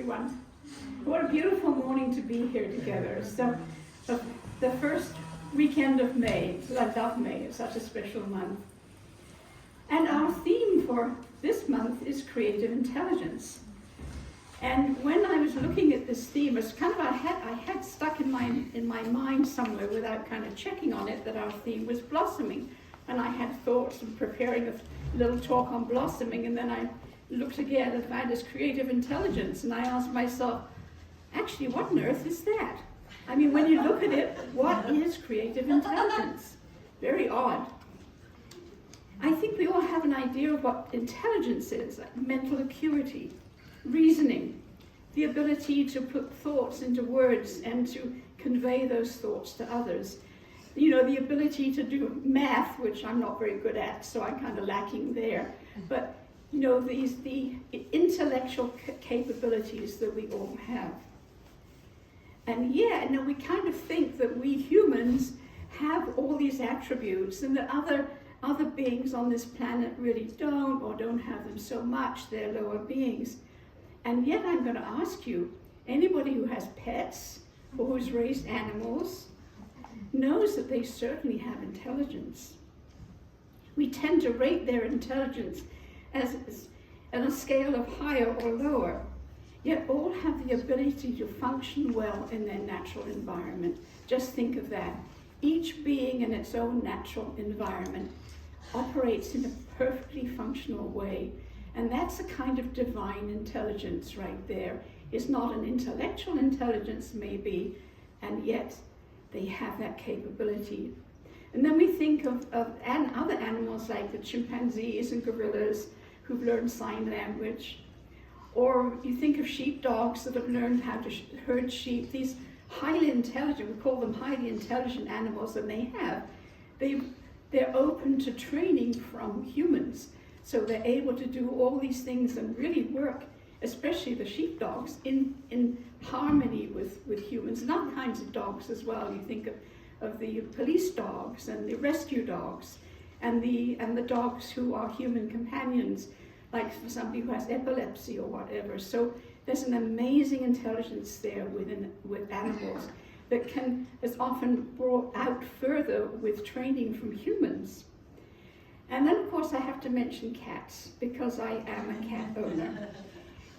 everyone. What a beautiful morning to be here together. So, the first weekend of May, I love May, it's such a special month. And our theme for this month is creative intelligence. And when I was looking at this theme, it's kind of I had stuck in my mind somewhere without kind of checking on it that our theme was blossoming. And I had thoughts of preparing a little talk on blossoming, and then I looked again and found this creative intelligence, and I asked myself, actually, what on earth is that? I mean, when you look at it, what is creative intelligence? Very odd. I think we all have an idea of what intelligence is, like mental acuity, reasoning, the ability to put thoughts into words and to convey those thoughts to others. You know, the ability to do math, which I'm not very good at, so I'm kind of lacking there. But, you know, the intellectual capabilities that we all have. And yeah, now we kind of think that we humans have all these attributes and that other beings on this planet really don't, or don't have them so much, they're lower beings. And yet I'm going to ask you, anybody who has pets or who's raised animals knows that they certainly have intelligence. We tend to rate their intelligence as on a scale of higher or lower, yet all have the ability to function well in their natural environment. Just think of that. Each being in its own natural environment operates in a perfectly functional way. And that's a kind of divine intelligence right there. It's not an intellectual intelligence maybe, and yet they have that capability. And then we think of other animals like the chimpanzees and gorillas who've learned sign language. Or you think of sheepdogs that have learned how to herd sheep. These highly intelligent, we call them highly intelligent animals, and they're open to training from humans. So they're able to do all these things and really work, especially the sheepdogs, in harmony with humans and other kinds of dogs as well. You think of the police dogs and the rescue dogs and the dogs who are human companions, like for somebody who has epilepsy or whatever. So there's an amazing intelligence there with animals that is often brought out further with training from humans. And then, of course, I have to mention cats, because I am a cat owner.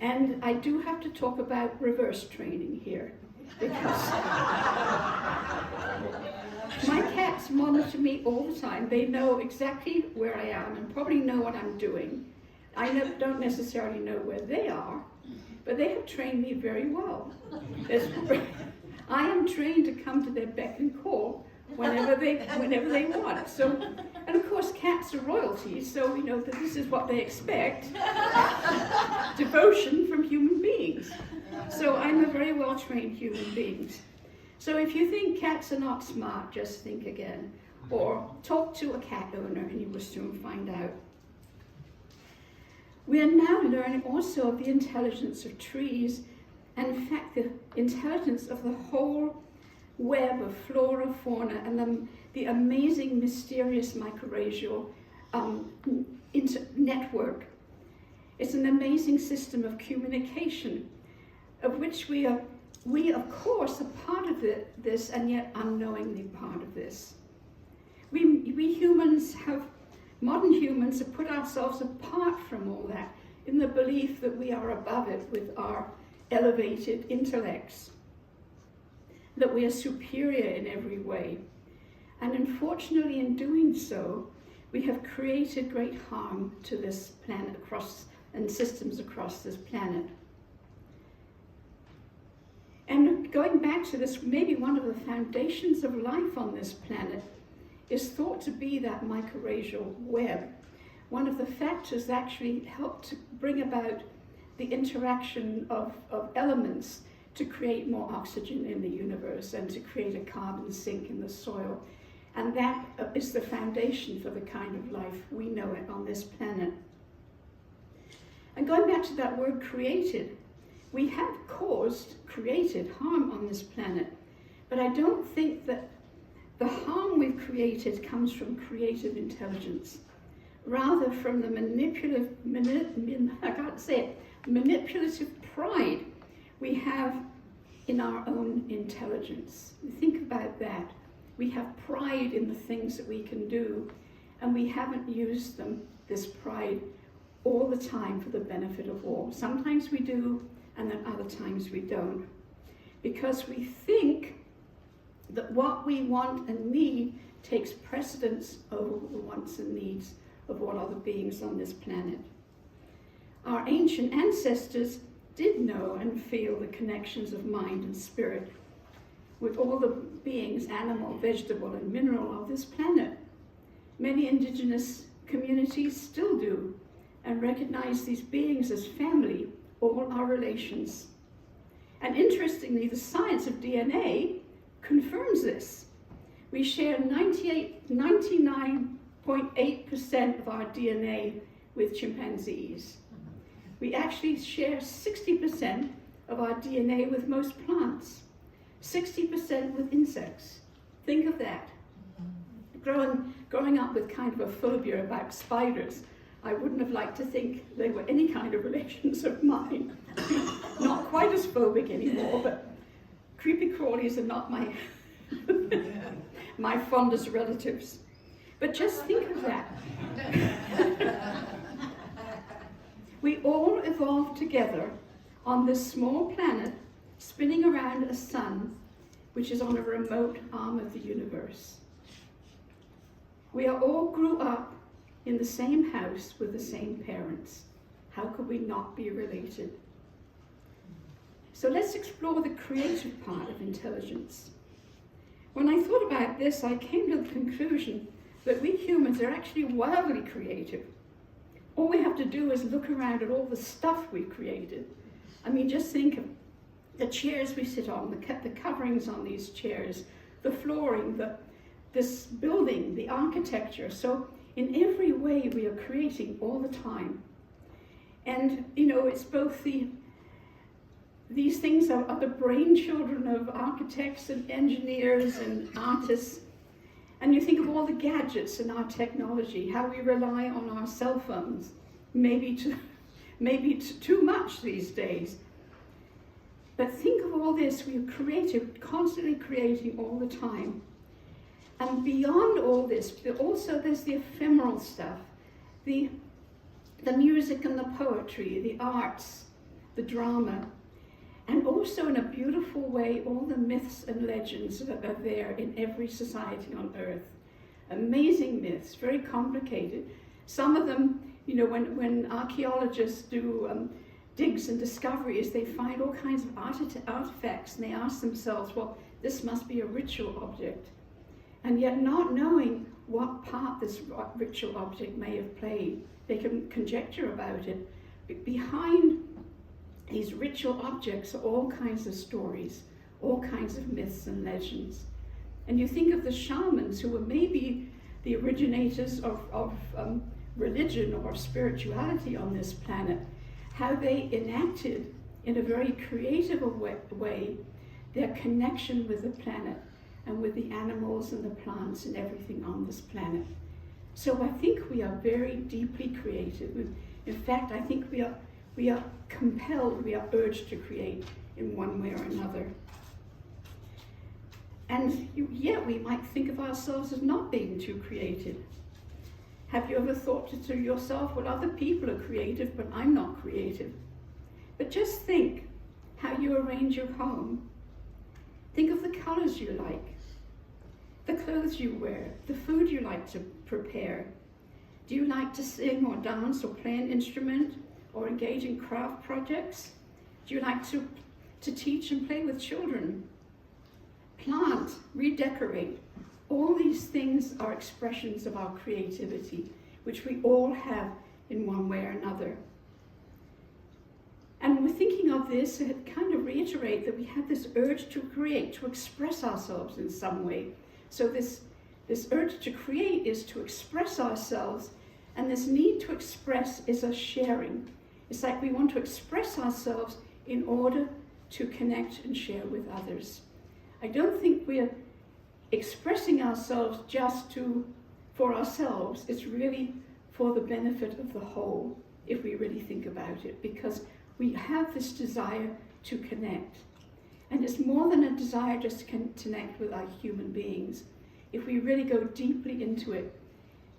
And I do have to talk about reverse training here, because my cats monitor me all the time. They know exactly where I am and probably know what I'm doing. I don't necessarily know where they are, but they have trained me very well. I am trained to come to their beck and call whenever they want. So, and of course, cats are royalty, so you know that this is what they expect: devotion from human beings. So I'm a very well-trained human being. So if you think cats are not smart, just think again, or talk to a cat owner, and you will soon find out. We are now learning also of the intelligence of trees, and in fact the intelligence of the whole web of flora, fauna, and the amazing, mysterious mycorrhizal network. It's an amazing system of communication, of which we of course are part of this, and yet unknowingly part of this. We humans modern humans have put ourselves apart from all that in the belief that we are above it with our elevated intellects, that we are superior in every way. And unfortunately, in doing so, we have created great harm to this planet and systems across this planet. And going back to this, maybe one of the foundations of life on this planet is thought to be that mycorrhizal web. One of the factors that actually helped to bring about the interaction of elements to create more oxygen in the universe and to create a carbon sink in the soil. And that is the foundation for the kind of life we know it on this planet. And going back to that word created, we have created harm on this planet, but I don't think that the harm we've created comes from creative intelligence, rather from the manipulative pride we have in our own intelligence. Think about that. We have pride in the things that we can do, and we haven't used them, this pride, all the time for the benefit of all. Sometimes we do, and then other times we don't. Because we think that what we want and need takes precedence over the wants and needs of all other beings on this planet. Our ancient ancestors did know and feel the connections of mind and spirit with all the beings, animal, vegetable, and mineral of this planet. Many indigenous communities still do, and recognize these beings as family, all our relations. And interestingly, the science of DNA confirms this. We share 99.8% of our DNA with chimpanzees. We actually share 60% of our DNA with most plants, 60% with insects. Think of that. Growing up with kind of a phobia about spiders, I wouldn't have liked to think they were any kind of relations of mine. Not quite as phobic anymore, but creepy crawlies are not my my fondest relatives. But just think of that. We all evolved together on this small planet, spinning around a sun, which is on a remote arm of the universe. We all grew up in the same house with the same parents. How could we not be related? So let's explore the creative part of intelligence. When I thought about this, I came to the conclusion that we humans are actually wildly creative. All we have to do is look around at all the stuff we've created. I mean, just think of the chairs we sit on, the coverings on these chairs, the flooring, this building, the architecture. So in every way we are creating all the time. And, you know, it's both these things are the brainchildren of architects and engineers and artists. And you think of all the gadgets in our technology, how we rely on our cell phones, maybe too much these days. But think of all this, we are creative, constantly creating all the time. And beyond all this, also there's the ephemeral stuff, the music and the poetry, the arts, the drama, and also in a beautiful way, all the myths and legends that are there in every society on Earth. Amazing myths, very complicated. Some of them, you know, when archaeologists do digs and discoveries, they find all kinds of artifacts, and they ask themselves, well, this must be a ritual object. And yet not knowing what part this ritual object may have played, they can conjecture about it. But behind these ritual objects are all kinds of stories, all kinds of myths and legends. And you think of the shamans who were maybe the originators of religion or spirituality on this planet, how they enacted in a very creative way their connection with the planet and with the animals and the plants and everything on this planet. So I think we are very deeply creative. In fact, I think we are compelled, we are urged to create in one way or another. And yet we might think of ourselves as not being too creative. Have you ever thought to yourself, well, other people are creative, but I'm not creative? But just think how you arrange your home. Think of the colors you like, the clothes you wear, the food you like to prepare. Do you like to sing or dance or play an instrument or engage in craft projects? Do you like to teach and play with children? Plant, redecorate. All these things are expressions of our creativity, which we all have in one way or another. And we're thinking of this, it kind of reiterate that we have this urge to create, to express ourselves in some way. So this urge to create is to express ourselves, and this need to express is a sharing. It's like we want to express ourselves in order to connect and share with others. I don't think we're expressing ourselves just for ourselves. It's really for the benefit of the whole, if we really think about it, because we have this desire to connect. And it's more than a desire just to connect with our human beings. If we really go deeply into it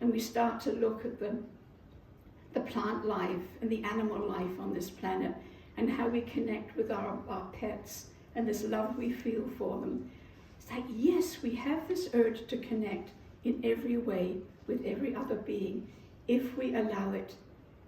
and we start to look at the plant life and the animal life on this planet and how we connect with our pets and this love we feel for them, it's like, yes, we have this urge to connect in every way with every other being if we allow it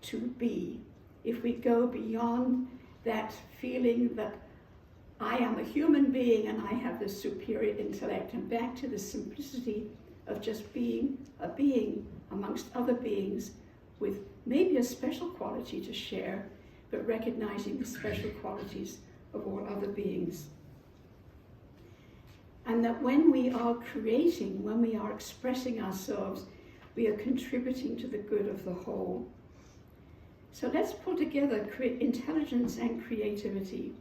to be. If we go beyond that feeling that I am a human being and I have this superior intellect, and back to the simplicity of just being a being amongst other beings with maybe a special quality to share, but recognizing the special qualities of all other beings. And that when we are creating, when we are expressing ourselves, we are contributing to the good of the whole. So let's pull together intelligence and creativity,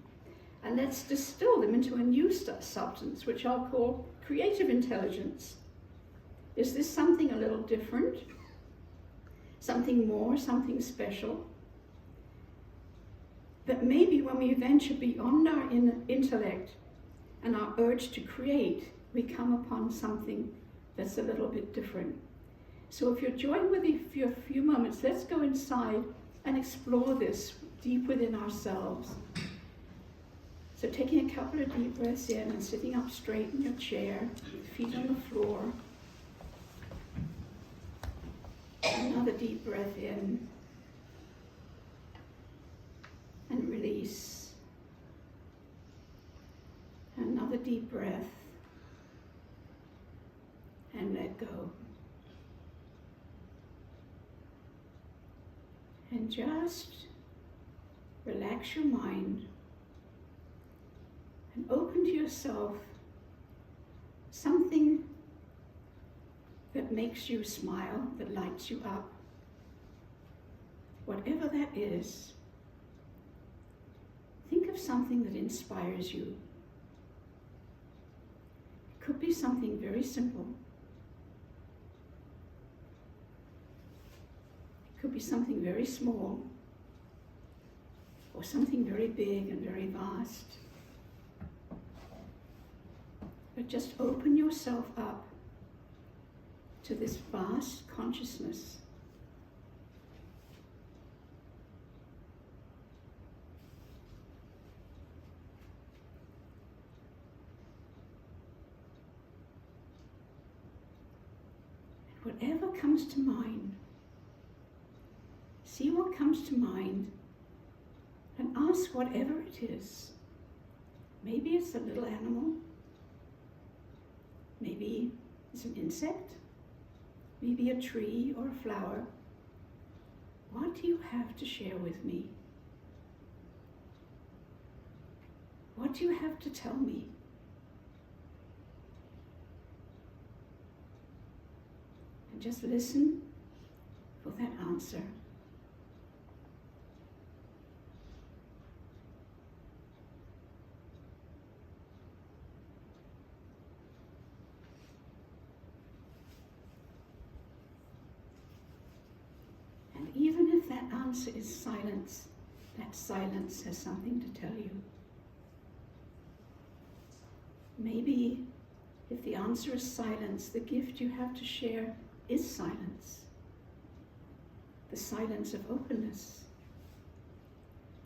and let's distill them into a new substance, which I'll call creative intelligence. Is this something a little different? Something more, something special? That maybe when we venture beyond our intellect and our urge to create, we come upon something that's a little bit different. So if you'll join with me for a few moments, let's go inside and explore this deep within ourselves. So taking a couple of deep breaths in and sitting up straight in your chair, feet on the floor. Another deep breath in and release. Another deep breath and let go. And just relax your mind and open to yourself something that makes you smile, that lights you up. Whatever that is, think of something that inspires you. It could be something very simple. It could be something very small, or something very big and very vast. But just open yourself up to this vast consciousness. And whatever comes to mind, see what comes to mind and ask whatever it is. Maybe it's a little animal. Maybe it's an insect. Maybe a tree or a flower. What do you have to share with me? What do you have to tell me? And just listen for that answer. Even if that answer is silence, that silence has something to tell you. Maybe if the answer is silence, the gift you have to share is silence. The silence of openness.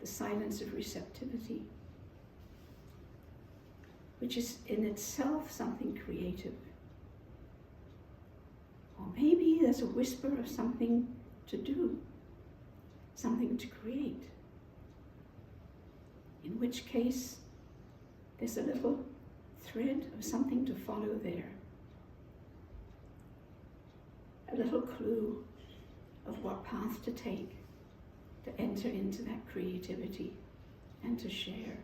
The silence of receptivity, which is in itself something creative. Or maybe there's a whisper of something to do, something to create. In which case, there's a little thread of something to follow there. A little clue of what path to take to enter into that creativity and to share.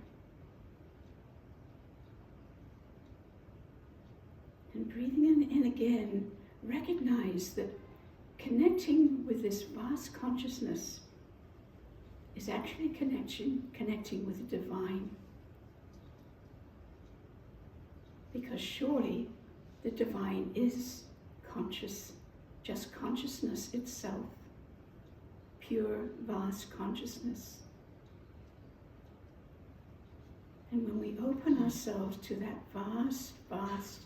And breathing in again, recognize that connecting with this vast consciousness is actually connecting with the divine. Because surely the divine is conscious, just consciousness itself, pure, vast consciousness. And when we open ourselves to that vast, vast,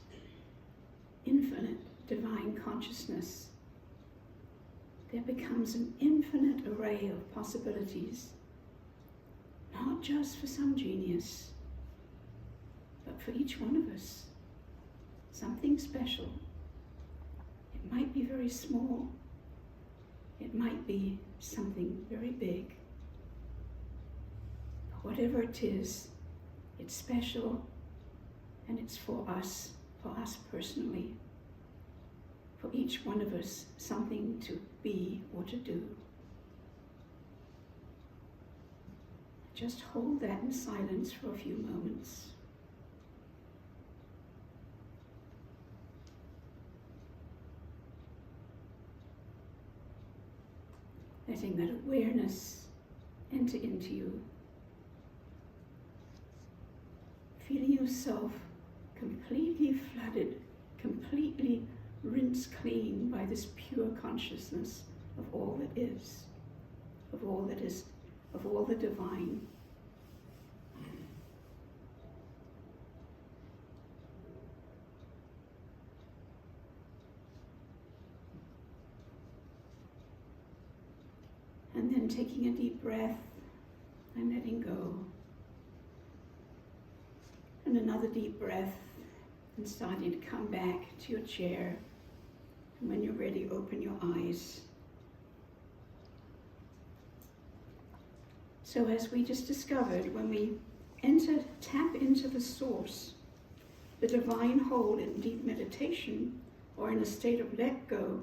infinite divine consciousness, there becomes an infinite array of possibilities, not just for some genius, but for each one of us. Something special. It might be very small. It might be something very big. But whatever it is, it's special and it's for us personally. For each one of us, something to be or to do. Just hold that in silence for a few moments. Letting that awareness enter into you. Feeling yourself completely flooded, completely rinsed clean by this pure consciousness of all that is, of all the divine. And then taking a deep breath and letting go. And another deep breath and starting to come back to your chair. And when you're ready, open your eyes. So as we just discovered, when we tap into the source, the divine whole in deep meditation or in a state of let go,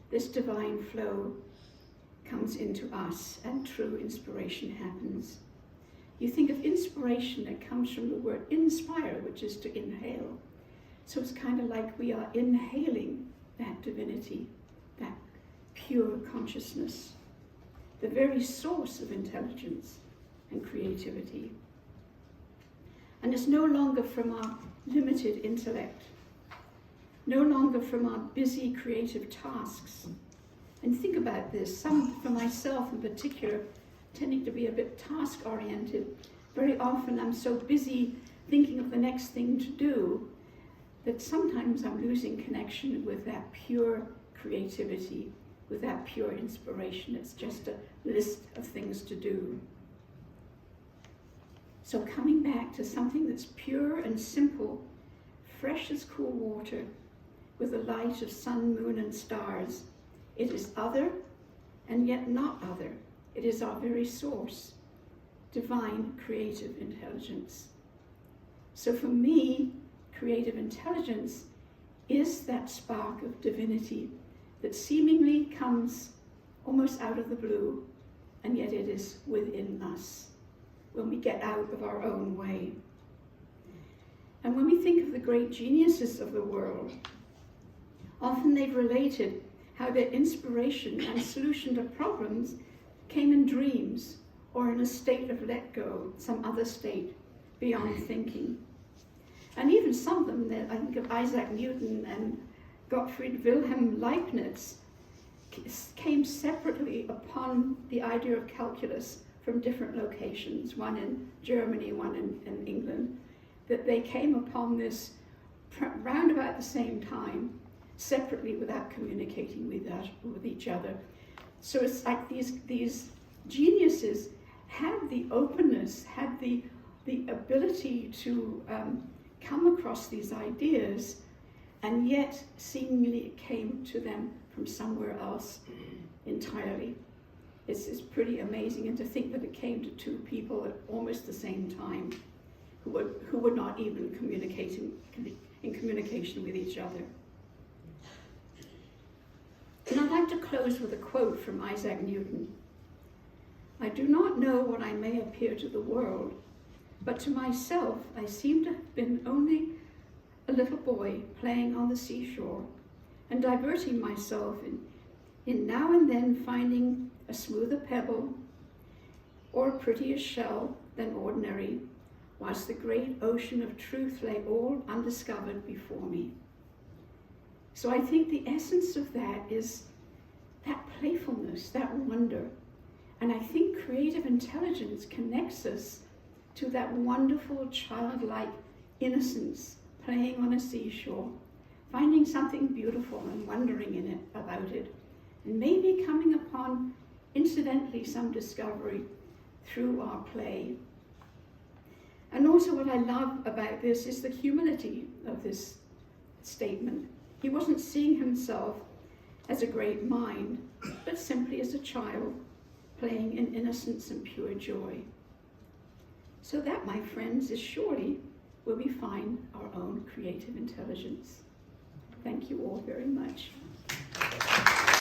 this divine flow comes into us and true inspiration happens. You think of inspiration, it comes from the word inspire, which is to inhale. So it's kind of like we are inhaling that divinity, that pure consciousness, the very source of intelligence and creativity. And it's no longer from our limited intellect, no longer from our busy creative tasks. And think about this, for myself in particular, tending to be a bit task-oriented, very often I'm so busy thinking of the next thing to do that sometimes I'm losing connection with that pure creativity, with that pure inspiration. It's just a list of things to do. So coming back to something that's pure and simple, fresh as cool water, with the light of sun, moon, and stars. It is other, and yet not other. It is our very source, divine creative intelligence. So for me, creative intelligence is that spark of divinity that seemingly comes almost out of the blue, and yet it is within us when we get out of our own way. And when we think of the great geniuses of the world, often they've related how their inspiration and solution to problems came in dreams or in a state of let go, some other state beyond thinking. And even some of them, I think of Isaac Newton and Gottfried Wilhelm Leibniz, came separately upon the idea of calculus from different locations, one in Germany, one in England, that they came upon this round about the same time, separately without communicating with each other. So it's like these geniuses had the openness, had the ability to come across these ideas, and yet seemingly it came to them from somewhere else entirely. It's pretty amazing, and to think that it came to two people at almost the same time who were not even in communication with each other. And I'd like to close with a quote from Isaac Newton. "I do not know what I may appear to the world, but to myself I seem to have been only a little boy playing on the seashore and diverting myself in now and then finding a smoother pebble or a prettier shell than ordinary, whilst the great ocean of truth lay all undiscovered before me." So I think the essence of that is that playfulness, that wonder. And I think creative intelligence connects us to that wonderful childlike innocence playing on a seashore, finding something beautiful and wondering about it, and maybe coming upon, incidentally, some discovery through our play. And also what I love about this is the humility of this statement. He wasn't seeing himself as a great mind, but simply as a child playing in innocence and pure joy. So that, my friends, is surely where we find our own creative intelligence. Thank you all very much.